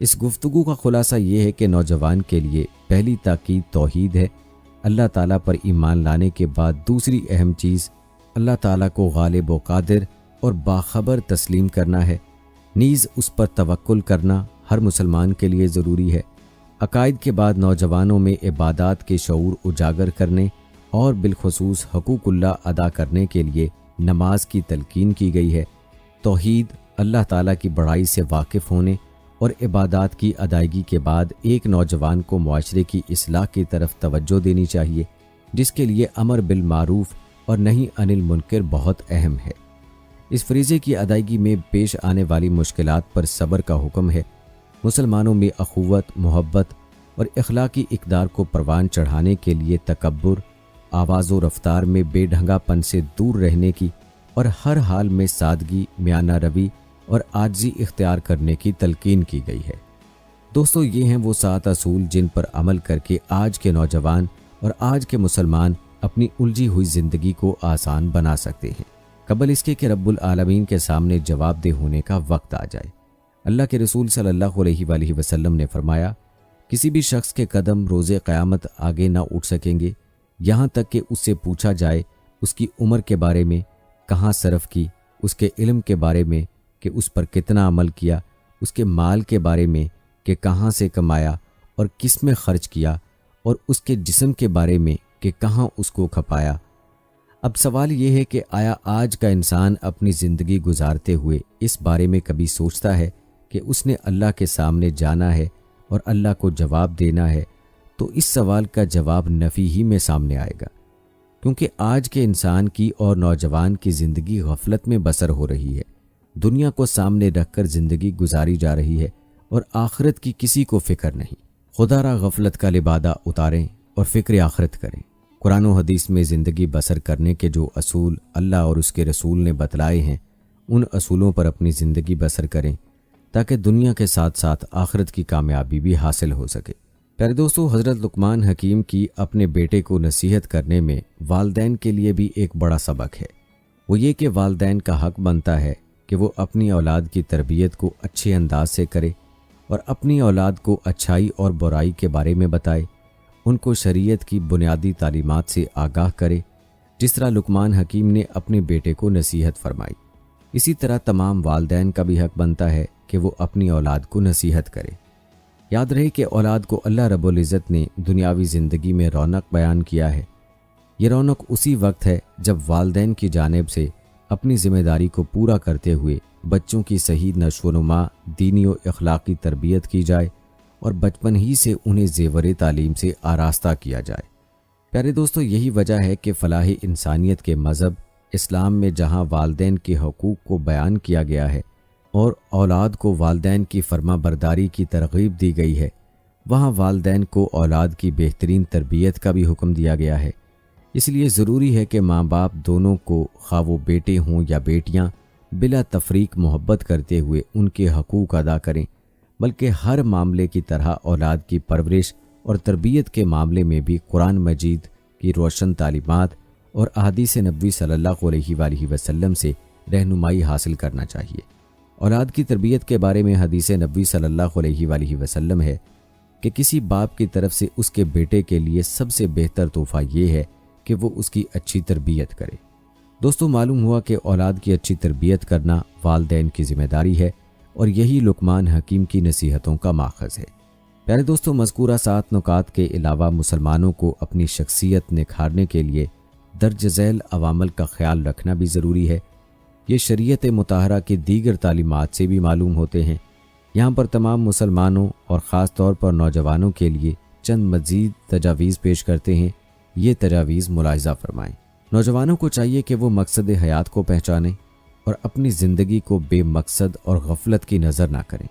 اس گفتگو کا خلاصہ یہ ہے کہ نوجوان کے لیے پہلی تاکید توحید ہے، اللہ تعالیٰ پر ایمان لانے کے بعد دوسری اہم چیز اللہ تعالیٰ کو غالب و قادر اور باخبر تسلیم کرنا ہے، نیز اس پر توکل کرنا ہر مسلمان کے لیے ضروری ہے۔ عقائد کے بعد نوجوانوں میں عبادات کے شعور اجاگر کرنے اور بالخصوص حقوق اللہ ادا کرنے کے لیے نماز کی تلقین کی گئی ہے۔ توحید، اللہ تعالیٰ کی بڑائی سے واقف ہونے اور عبادات کی ادائیگی کے بعد ایک نوجوان کو معاشرے کی اصلاح کی طرف توجہ دینی چاہیے، جس کے لیے امر بالمعروف اور نہی عن المنکر بہت اہم ہے۔ اس فریضے کی ادائیگی میں پیش آنے والی مشکلات پر صبر کا حکم ہے۔ مسلمانوں میں اخوت، محبت اور اخلاقی اقدار کو پروان چڑھانے کے لیے تکبر، آواز و رفتار میں بے ڈھنگا پن سے دور رہنے کی اور ہر حال میں سادگی، میانہ روی اور عاجزی اختیار کرنے کی تلقین کی گئی ہے۔ دوستو، یہ ہیں وہ 7 اصول جن پر عمل کر کے آج کے نوجوان اور آج کے مسلمان اپنی الجھی ہوئی زندگی کو آسان بنا سکتے ہیں، قبل اس کے کہ رب العالمین کے سامنے جواب دہ ہونے کا وقت آ جائے۔ اللہ کے رسول صلی اللہ علیہ وآلہ وسلم نے فرمایا، کسی بھی شخص کے قدم روز قیامت آگے نہ اٹھ سکیں گے یہاں تک کہ اس سے پوچھا جائے اس کی عمر کے بارے میں، کہاں صرف کی، اس کے علم کے بارے میں کہ اس پر کتنا عمل کیا، اس کے مال کے بارے میں کہ کہاں سے کمایا اور کس میں خرچ کیا، اور اس کے جسم کے بارے میں کہ کہاں اس کو کھپایا۔ اب سوال یہ ہے کہ آیا آج کا انسان اپنی زندگی گزارتے ہوئے اس بارے میں کبھی سوچتا ہے کہ اس نے اللہ کے سامنے جانا ہے اور اللہ کو جواب دینا ہے؟ تو اس سوال کا جواب نفی ہی میں سامنے آئے گا، کیونکہ آج کے انسان کی اور نوجوان کی زندگی غفلت میں بسر ہو رہی ہے، دنیا کو سامنے رکھ کر زندگی گزاری جا رہی ہے اور آخرت کی کسی کو فکر نہیں۔ خدا را غفلت کا لبادہ اتاریں اور فکر آخرت کریں۔ قرآن و حدیث میں زندگی بسر کرنے کے جو اصول اللہ اور اس کے رسول نے بتلائے ہیں، ان اصولوں پر اپنی زندگی بسر کریں تاکہ دنیا کے ساتھ ساتھ آخرت کی کامیابی بھی حاصل ہو سکے۔ پیارے دوستو، حضرت لقمان حکیم کی اپنے بیٹے کو نصیحت کرنے میں والدین کے لیے بھی ایک بڑا سبق ہے۔ وہ یہ کہ والدین کا حق بنتا ہے کہ وہ اپنی اولاد کی تربیت کو اچھے انداز سے کرے اور اپنی اولاد کو اچھائی اور برائی کے بارے میں بتائے، ان کو شریعت کی بنیادی تعلیمات سے آگاہ کرے، جس طرح لقمان حکیم نے اپنے بیٹے کو نصیحت فرمائی۔ اسی طرح تمام والدین کا بھی حق بنتا ہے کہ وہ اپنی اولاد کو نصیحت کرے۔ یاد رہے کہ اولاد کو اللہ رب العزت نے دنیاوی زندگی میں رونق بیان کیا ہے۔ یہ رونق اسی وقت ہے جب والدین کی جانب سے اپنی ذمہ داری کو پورا کرتے ہوئے بچوں کی صحیح نشو و نما، دینی و اخلاقی تربیت کی جائے اور بچپن ہی سے انہیں زیور تعلیم سے آراستہ کیا جائے۔ پیارے دوستو، یہی وجہ ہے کہ فلاح انسانیت کے مذہب اسلام میں جہاں والدین کے حقوق کو بیان کیا گیا ہے اور اولاد کو والدین کی فرما برداری کی ترغیب دی گئی ہے، وہاں والدین کو اولاد کی بہترین تربیت کا بھی حکم دیا گیا ہے۔ اس لیے ضروری ہے کہ ماں باپ دونوں کو، خواہ وہ بیٹے ہوں یا بیٹیاں، بلا تفریق محبت کرتے ہوئے ان کے حقوق ادا کریں، بلکہ ہر معاملے کی طرح اولاد کی پرورش اور تربیت کے معاملے میں بھی قرآن مجید کی روشن تعلیمات اور احادیث نبوی صلی اللہ علیہ وآلہ وسلم سے رہنمائی حاصل کرنا چاہیے۔ اولاد کی تربیت کے بارے میں حدیث نبوی صلی اللہ علیہ وآلہ وسلم ہے کہ کسی باپ کی طرف سے اس کے بیٹے کے لیے سب سے بہتر تحفہ یہ ہے کہ وہ اس کی اچھی تربیت کرے۔ دوستو، معلوم ہوا کہ اولاد کی اچھی تربیت کرنا والدین کی ذمہ داری ہے اور یہی لقمان حکیم کی نصیحتوں کا ماخذ ہے۔ پیارے دوستو، مذکورہ 7 نکات کے علاوہ مسلمانوں کو اپنی شخصیت نکھارنے کے لیے درج ذیل عوامل کا خیال رکھنا بھی ضروری ہے۔ یہ شریعت مطہرہ کی دیگر تعلیمات سے بھی معلوم ہوتے ہیں۔ یہاں پر تمام مسلمانوں اور خاص طور پر نوجوانوں کے لیے چند مزید تجاویز پیش کرتے ہیں۔ یہ تجاویز ملاحظہ فرمائیں۔ نوجوانوں کو چاہیے کہ وہ مقصد حیات کو پہچانیں اور اپنی زندگی کو بے مقصد اور غفلت کی نظر نہ کریں۔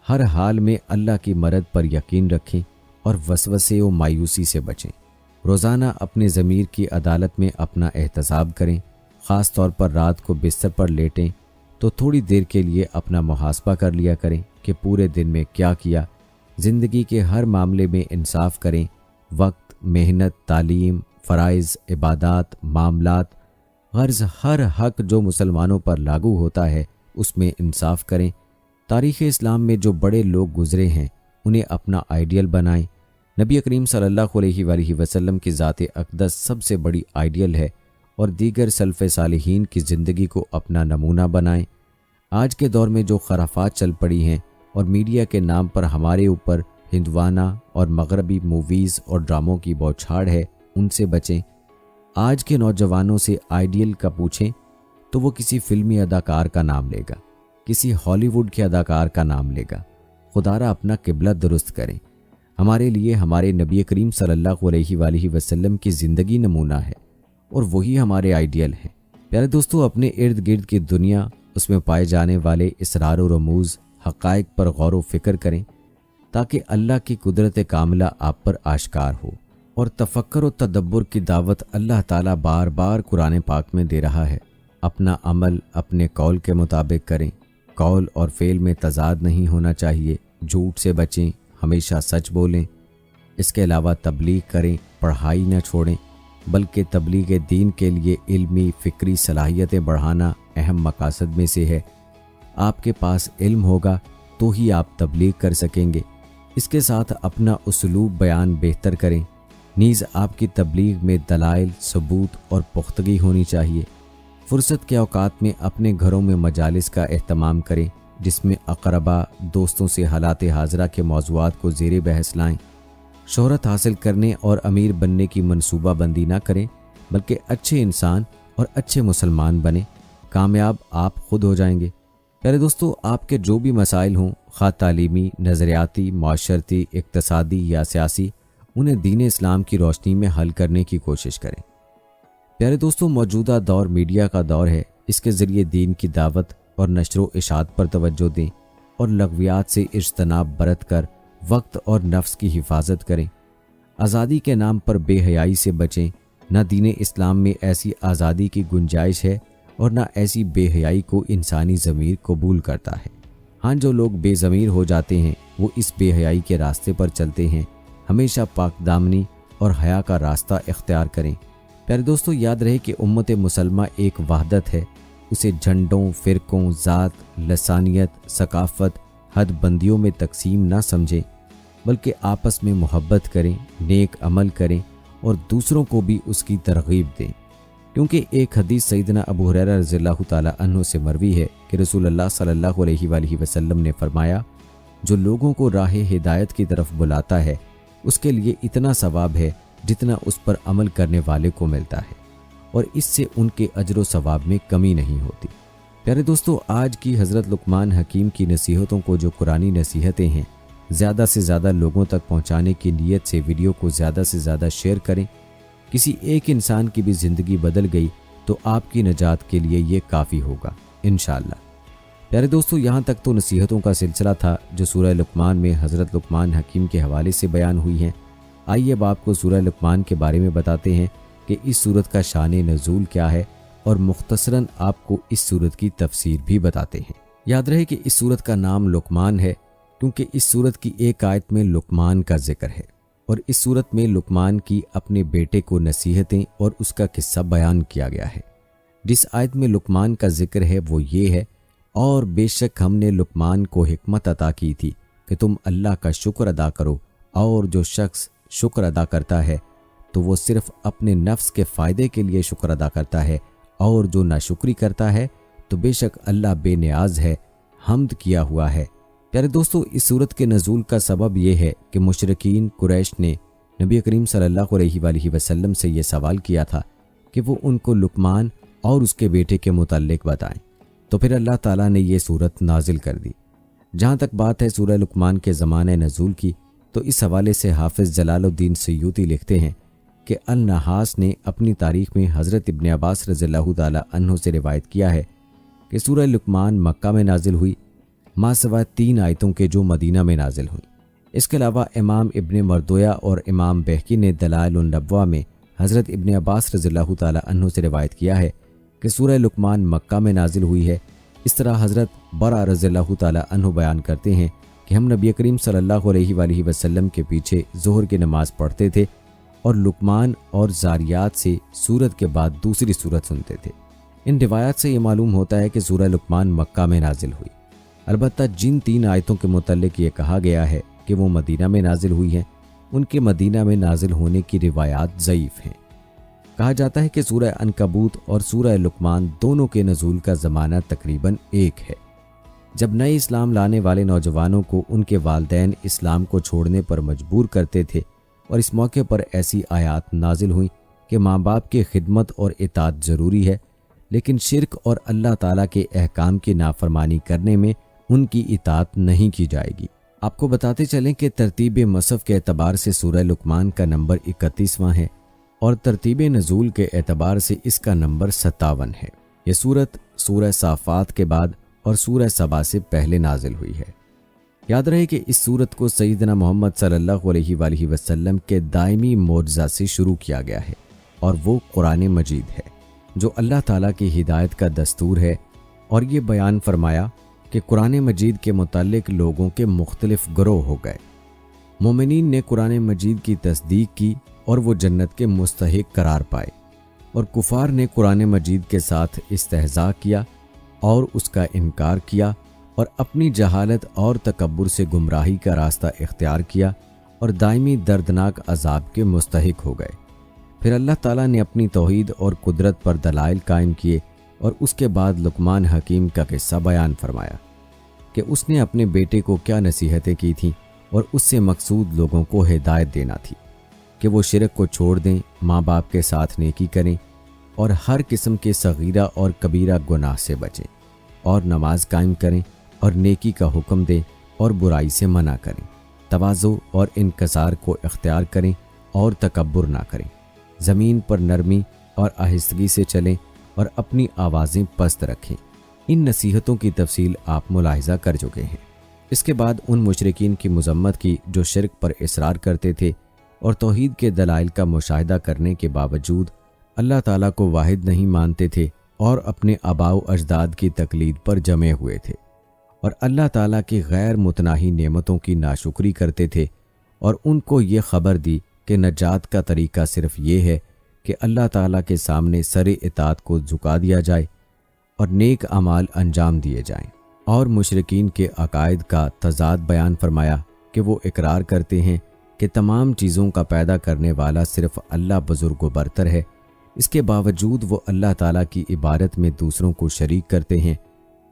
ہر حال میں اللہ کی مدد پر یقین رکھیں اور وسوسے و مایوسی سے بچیں۔ روزانہ اپنے ضمیر کی عدالت میں اپنا احتساب کریں۔ خاص طور پر رات کو بستر پر لیٹیں تو تھوڑی دیر کے لیے اپنا محاسبہ کر لیا کریں کہ پورے دن میں کیا کیا۔ زندگی کے ہر معاملے میں انصاف کریں۔ وقت، محنت، تعلیم، فرائض، عبادات، معاملات، غرض ہر حق جو مسلمانوں پر لاگو ہوتا ہے اس میں انصاف کریں۔ تاریخ اسلام میں جو بڑے لوگ گزرے ہیں انہیں اپنا آئیڈیل بنائیں۔ نبی کریم صلی اللہ علیہ وآلہ وسلم کی ذات اقدس سب سے بڑی آئیڈیل ہے اور دیگر سلف صالحین کی زندگی کو اپنا نمونہ بنائیں۔ آج کے دور میں جو خرافات چل پڑی ہیں اور میڈیا کے نام پر ہمارے اوپر ہندوانہ اور مغربی موویز اور ڈراموں کی بوچھاڑ ہے، ان سے بچیں۔ آج کے نوجوانوں سے آئیڈیل کا پوچھیں تو وہ کسی فلمی اداکار کا نام لے گا، کسی ہالی ووڈ کے اداکار کا نام لے گا۔ خدا را اپنا قبلہ درست کریں۔ ہمارے لیے ہمارے نبی کریم صلی اللہ علیہ وآلہ وسلم کی زندگی نمونہ ہے اور وہی ہمارے آئیڈیل ہیں۔ پیارے دوستو، اپنے ارد گرد کی دنیا، اس میں پائے جانے والے اسرار و رموز حقائق پر غور و فکر کریں تاکہ اللہ کی قدرت کاملہ آپ پر آشکار ہو۔ اور تفکر و تدبر کی دعوت اللہ تعالیٰ بار بار قرآن پاک میں دے رہا ہے۔ اپنا عمل اپنے قول کے مطابق کریں، قول اور فعل میں تضاد نہیں ہونا چاہیے، جھوٹ سے بچیں، ہمیشہ سچ بولیں۔ اس کے علاوہ تبلیغ کریں، پڑھائی نہ چھوڑیں، بلکہ تبلیغ دین کے لیے علمی فکری صلاحیتیں بڑھانا اہم مقاصد میں سے ہے۔ آپ کے پاس علم ہوگا تو ہی آپ تبلیغ کر سکیں گے۔ اس کے ساتھ اپنا اسلوب بیان بہتر کریں، نیز آپ کی تبلیغ میں دلائل، ثبوت اور پختگی ہونی چاہیے۔ فرصت کے اوقات میں اپنے گھروں میں مجالس کا اہتمام کریں جس میں اقربا، دوستوں سے حالات حاضرہ کے موضوعات کو زیر بحث لائیں۔ شہرت حاصل کرنے اور امیر بننے کی منصوبہ بندی نہ کریں، بلکہ اچھے انسان اور اچھے مسلمان بنیں، کامیاب آپ خود ہو جائیں گے۔ پیارے دوستو، آپ کے جو بھی مسائل ہوں، خواہ تعلیمی، نظریاتی، معاشرتی، اقتصادی یا سیاسی، انہیں دین اسلام کی روشنی میں حل کرنے کی کوشش کریں۔ پیارے دوستو، موجودہ دور میڈیا کا دور ہے۔ اس کے ذریعے دین کی دعوت اور نشر و اشاعت پر توجہ دیں اور لغویات سے اجتناب برت کر وقت اور نفس کی حفاظت کریں۔ آزادی کے نام پر بے حیائی سے بچیں۔ نہ دین اسلام میں ایسی آزادی کی گنجائش ہے اور نہ ایسی بے حیائی کو انسانی ضمیر قبول کرتا ہے۔ ہاں، جو لوگ بے ضمیر ہو جاتے ہیں وہ اس بے حیائی کے راستے پر چلتے ہیں۔ ہمیشہ پاک دامنی اور حیا کا راستہ اختیار کریں۔ پیارے دوستو، یاد رہے کہ امت مسلمہ ایک وحدت ہے۔ اسے جھنڈوں، فرقوں، ذات، لسانیت، ثقافت، حد بندیوں میں تقسیم نہ سمجھیں، بلکہ آپس میں محبت کریں، نیک عمل کریں اور دوسروں کو بھی اس کی ترغیب دیں۔ کیونکہ ایک حدیث سیدنا ابو ہریرہ رضی اللہ تعالیٰ عنہ سے مروی ہے کہ رسول اللہ صلی اللہ علیہ وآلہ وسلم نے فرمایا، جو لوگوں کو راہ ہدایت کی طرف بلاتا ہے اس کے لیے اتنا ثواب ہے جتنا اس پر عمل کرنے والے کو ملتا ہے، اور اس سے ان کے اجر و ثواب میں کمی نہیں ہوتی۔ پیارے دوستو، آج کی حضرت لقمان حکیم کی نصیحتوں کو، جو قرآنی نصیحتیں ہیں، زیادہ سے زیادہ لوگوں تک پہنچانے کی نیت سے ویڈیو کو زیادہ سے زیادہ شیئر کریں۔ کسی ایک انسان کی بھی زندگی بدل گئی تو آپ کی نجات کے لیے یہ کافی ہوگا انشاءاللہ۔ پیارے دوستو، یہاں تک تو نصیحتوں کا سلسلہ تھا جو سورہ لقمان میں حضرت لقمان حکیم کے حوالے سے بیان ہوئی ہیں۔ آئیے اب آپ کو سورہ لقمان کے بارے میں بتاتے ہیں کہ اس سورت کا شان نزول کیا ہے، اور مختصراً آپ کو اس سورت کی تفسیر بھی بتاتے ہیں۔ یاد رہے کہ اس سورت کا نام لقمان ہے کیونکہ اس سورت کی ایک آیت میں لقمان کا ذکر ہے، اور اس سورت میں لقمان کی اپنے بیٹے کو نصیحتیں اور اس کا قصہ بیان کیا گیا ہے۔ جس آیت میں لقمان کا ذکر ہے وہ یہ ہے، اور بے شک ہم نے لقمان کو حکمت عطا کی تھی کہ تم اللہ کا شکر ادا کرو، اور جو شخص شکر ادا کرتا ہے تو وہ صرف اپنے نفس کے فائدے کے لیے شکر ادا کرتا ہے، اور جو ناشکری کرتا ہے تو بے شک اللہ بے نیاز ہے، حمد کیا ہوا ہے۔ پیارے دوستو، اس سورت کے نزول کا سبب یہ ہے کہ مشرکین قریش نے نبی کریم صلی اللہ علیہ وآلہ وسلم سے یہ سوال کیا تھا کہ وہ ان کو لقمان اور اس کے بیٹے کے متعلق بتائیں، تو پھر اللہ تعالیٰ نے یہ سورت نازل کر دی۔ جہاں تک بات ہے سورہ لقمان کے زمانہ نزول کی، تو اس حوالے سے حافظ جلال الدین سیوطی لکھتے ہیں کہ النحاس نے اپنی تاریخ میں حضرت ابن عباس رضی اللہ تعالیٰ عنہ سے روایت کیا ہے کہ سورہ لقمان مکہ میں نازل ہوئی، ماں سوائے 3 آیتوں کے جو مدینہ میں نازل ہوئیں۔ اس کے علاوہ امام ابن مردویہ اور امام بہقی نے دلائل النبوہ میں حضرت ابن عباس رضی اللہ تعالیٰ عنہ سے روایت کیا ہے کہ سورہ لقمان مکہ میں نازل ہوئی ہے۔ اس طرح حضرت برا رضی اللہ تعالیٰ عنہ بیان کرتے ہیں کہ ہم نبی کریم صلی اللہ علیہ وآلہ وسلم کے پیچھے ظہر کی نماز پڑھتے تھے اور لقمان اور زاریات سے سورت کے بعد دوسری سورت سنتے تھے۔ ان روایات سے یہ معلوم ہوتا ہے کہ سورہ لقمان مکہ میں نازل ہوئی۔ البتہ جن 3 آیتوں کے متعلق یہ کہا گیا ہے کہ وہ مدینہ میں نازل ہوئی ہیں، ان کے مدینہ میں نازل ہونے کی روایات ضعیف ہیں۔ کہا جاتا ہے کہ سورہ عنکبوت اور سورہ لقمان دونوں کے نزول کا زمانہ تقریباً ایک ہے۔ جب نئے اسلام لانے والے نوجوانوں کو ان کے والدین اسلام کو چھوڑنے پر مجبور کرتے تھے اور اس موقع پر ایسی آیات نازل ہوئیں کہ ماں باپ کی خدمت اور اطاعت ضروری ہے، لیکن شرک اور اللہ تعالیٰ کے احکام کی نافرمانی کرنے میں ان کی اطاعت نہیں کی جائے گی۔ آپ کو بتاتے چلیں کہ ترتیب مصحف کے اعتبار سے سورہ لقمان کا نمبر 31واں ہے اور ترتیب نزول کے اعتبار سے اس کا نمبر 57 ہے۔ یہ سورت سورہ صافات کے بعد اور سورہ سبا سے پہلے نازل ہوئی ہے۔ یاد رہے کہ اس سورت کو سیدنا محمد صلی اللہ علیہ وآلہ وسلم کے دائمی معجزہ سے شروع کیا گیا ہے، اور وہ قرآن مجید ہے جو اللہ تعالیٰ کی ہدایت کا دستور ہے، اور یہ بیان فرمایا کہ قرآن مجید کے متعلق لوگوں کے مختلف گروہ ہو گئے۔ مومنین نے قرآن مجید کی تصدیق کی اور وہ جنت کے مستحق قرار پائے، اور کفار نے قرآن مجید کے ساتھ استہزاء کیا اور اس کا انکار کیا اور اپنی جہالت اور تکبر سے گمراہی کا راستہ اختیار کیا اور دائمی دردناک عذاب کے مستحق ہو گئے۔ پھر اللہ تعالیٰ نے اپنی توحید اور قدرت پر دلائل قائم کیے، اور اس کے بعد لقمان حکیم کا قصہ بیان فرمایا کہ اس نے اپنے بیٹے کو کیا نصیحتیں کی تھیں، اور اس سے مقصود لوگوں کو ہدایت دینا تھی کہ وہ شرک کو چھوڑ دیں، ماں باپ کے ساتھ نیکی کریں اور ہر قسم کے صغیرہ اور کبیرہ گناہ سے بچیں، اور نماز قائم کریں اور نیکی کا حکم دیں اور برائی سے منع کریں، تواضع اور انکسار کو اختیار کریں اور تکبر نہ کریں، زمین پر نرمی اور آہستگی سے چلیں اور اپنی آوازیں پست رکھیں۔ ان نصیحتوں کی تفصیل آپ ملاحظہ کر چکے ہیں۔ اس کے بعد ان مشرکین کی مذمت کی جو شرک پر اصرار کرتے تھے اور توحید کے دلائل کا مشاہدہ کرنے کے باوجود اللہ تعالیٰ کو واحد نہیں مانتے تھے اور اپنے آباء و اجداد کی تقلید پر جمے ہوئے تھے، اور اللہ تعالیٰ کی غیر متناہی نعمتوں کی ناشکری کرتے تھے، اور ان کو یہ خبر دی کہ نجات کا طریقہ صرف یہ ہے کہ اللہ تعالیٰ کے سامنے سر اطاعت کو جھکا دیا جائے اور نیک اعمال انجام دیے جائیں، اور مشرکین کے عقائد کا تضاد بیان فرمایا کہ وہ اقرار کرتے ہیں کہ تمام چیزوں کا پیدا کرنے والا صرف اللہ بزرگ و برتر ہے، اس کے باوجود وہ اللہ تعالیٰ کی عبادت میں دوسروں کو شریک کرتے ہیں،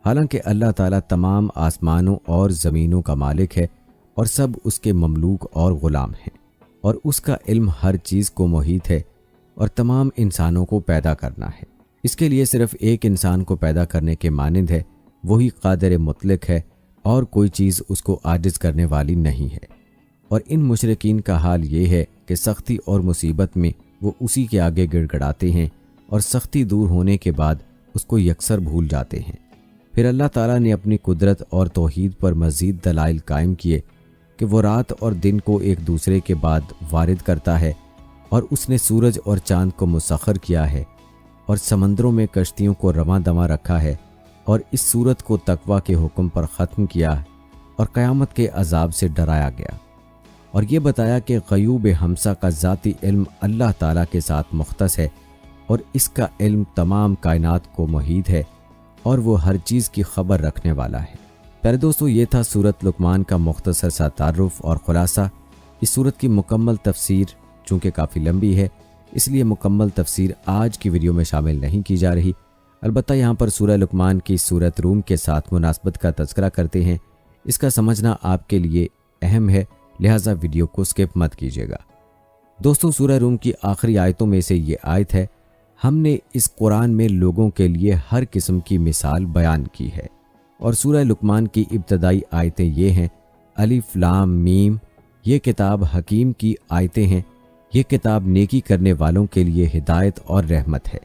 حالانکہ اللہ تعالیٰ تمام آسمانوں اور زمینوں کا مالک ہے اور سب اس کے مملوک اور غلام ہیں، اور اس کا علم ہر چیز کو محیط ہے اور تمام انسانوں کو پیدا کرنا ہے۔ اس کے لیے صرف ایک انسان کو پیدا کرنے کے مانند ہے، وہی قادر مطلق ہے اور کوئی چیز اس کو عاجز کرنے والی نہیں ہے۔ اور ان مشرکین کا حال یہ ہے کہ سختی اور مصیبت میں وہ اسی کے آگے گڑ گڑاتے ہیں، اور سختی دور ہونے کے بعد اس کو یکسر بھول جاتے ہیں۔ پھر اللہ تعالیٰ نے اپنی قدرت اور توحید پر مزید دلائل قائم کیے کہ وہ رات اور دن کو ایک دوسرے کے بعد وارد کرتا ہے، اور اس نے سورج اور چاند کو مسخر کیا ہے اور سمندروں میں کشتیوں کو رواں دواں رکھا ہے، اور اس صورت کو تقویٰ کے حکم پر ختم کیا اور قیامت کے عذاب سے ڈرایا گیا، اور یہ بتایا کہ غیوب ہمسہ کا ذاتی علم اللہ تعالیٰ کے ساتھ مختص ہے، اور اس کا علم تمام کائنات کو محیط ہے، اور وہ ہر چیز کی خبر رکھنے والا ہے۔ پیارے دوستو، یہ تھا سورت لقمان کا مختصر سا تعارف اور خلاصہ۔ اس سورت کی مکمل تفسیر چونکہ کافی لمبی ہے، اس لیے مکمل تفسیر آج کی ویڈیو میں شامل نہیں کی جا رہی، البتہ یہاں پر سورہ لقمان کی سورت روم کے ساتھ مناسبت کا تذکرہ کرتے ہیں۔ اس کا سمجھنا آپ کے لیے اہم ہے، لہٰذا ویڈیو کو سکپ مت کیجیے گا۔ دوستو، سورہ روم کی آخری آیتوں میں سے یہ آیت ہے، ہم نے اس قرآن میں لوگوں کے لیے ہر قسم کی مثال بیان کی ہے، اور سورہ لقمان کی ابتدائی آیتیں یہ ہیں، الف لام میم، یہ کتاب حکیم کی آیتیں ہیں، یہ کتاب نیکی کرنے والوں کے لیے ہدایت اور رحمت ہے۔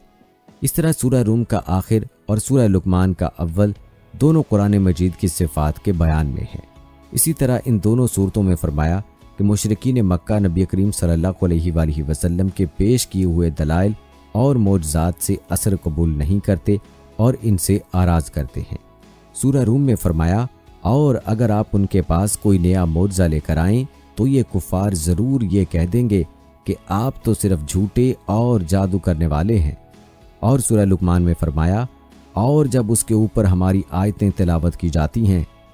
اس طرح سورہ روم کا آخر اور سورہ لقمان کا اول دونوں قرآن مجید کی صفات کے بیان میں ہیں۔ اسی طرح ان دونوں صورتوں میں فرمایا کہ مشرکین مکہ نبی کریم صلی اللہ علیہ وآلہ وسلم کے پیش کیے ہوئے دلائل اور معجزات سے اثر قبول نہیں کرتے اور ان سے آراز کرتے ہیں۔ سورہ روم میں فرمایا، اور اگر آپ ان کے پاس کوئی نیا معجزہ لے کر آئیں تو یہ کفار ضرور یہ کہہ دیں گے کہ آپ تو صرف جھوٹے اور جادو کرنے والے ہیں۔ اور سورہ لقمان میں فرمایا، اور جب اس کے اوپر ہماری آیتیں تلاوت کی جاتی ہیں